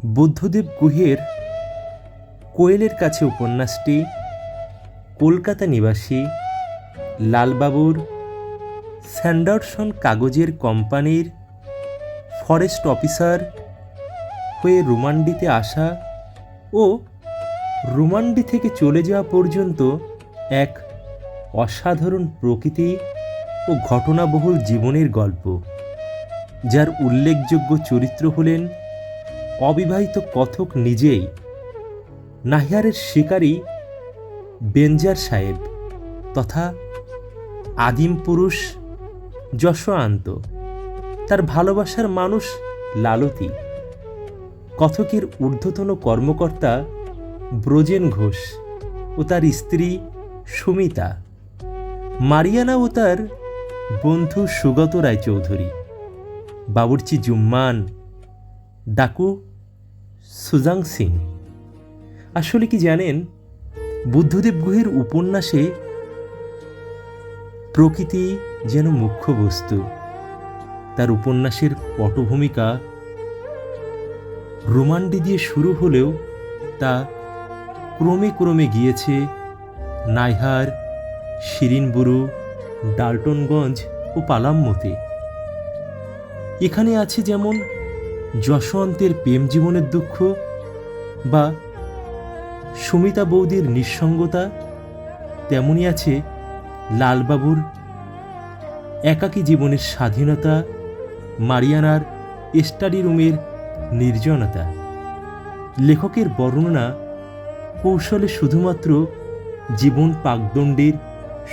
বুদ্ধদেব গুহের কোয়েলের কাছে উপন্যাসটি কলকাতা নিবাসী লালবাবুর স্যান্ডারসন কাগজের কোম্পানির ফরেস্ট অফিসার হয়ে রুমান্ডিতে আসা ও রুমান্ডি থেকে চলে যাওয়া পর্যন্ত এক অসাধারণ প্রকৃতি ও ঘটনাবহুল জীবনের গল্প, যার উল্লেখযোগ্য চরিত্র হলেন অবিবাহিত কথক নিজেই, নাহিয়ারের শিকারী বেঞ্জার সাহেব তথা আদিম পুরুষ যশোয়ান্ত, তার ভালোবাসার মানুষ লালতী, কথকের ঊর্ধ্বতন কর্মকর্তা ব্রজেন ঘোষ ও তার স্ত্রী সুমিতা, মারিয়ানা ও তার বন্ধু সুগত রায়চৌধুরী, বাবুর্চি জুম্মান, ডাকু সুজাং সিং। আসলে কি জানেন, বুদ্ধদেব গুহের উপন্যাসে প্রকৃতি যেন মুখ্য বস্তু। তার উপন্যাসের পটভূমিকা রুমান্ডি দিয়ে শুরু হলেও তা ক্রমে ক্রমে গিয়েছে নাইহার, শিরিনবুরু, ডাল্টনগঞ্জ ও পালাম্মতে। এখানে আছে যেমন যশোয়ান্তের প্রেম জীবনের দুঃখ বা সুমিতা বৌদির নিঃসঙ্গতা, তেমনি আছে লালবাবুর একাকী জীবনের স্বাধীনতা, মারিয়ানার স্টাডি রুমের নির্জনতা। লেখকের বর্ণনা কৌশলে শুধুমাত্র জীবন পাকদণ্ডের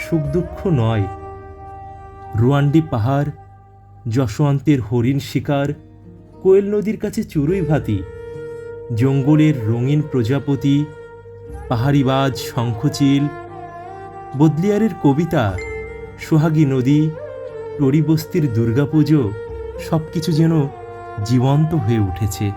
সুখ দুঃখ নয়, রুয়ান্ডি পাহাড়, যশোয়ান্তের হরিণ শিকার, কোয়েল নদীর কাছে চড়ুই ভাতি, জঙ্গলের রঙিন প্রজাপতি, পাহাড়িবাজ শঙ্খচিল, বদলিয়ারের কবিতা, সোহাগী নদী, টরি বস্তির দুর্গাপুজো, সব কিছু যেন জীবন্ত হয়ে উঠেছে।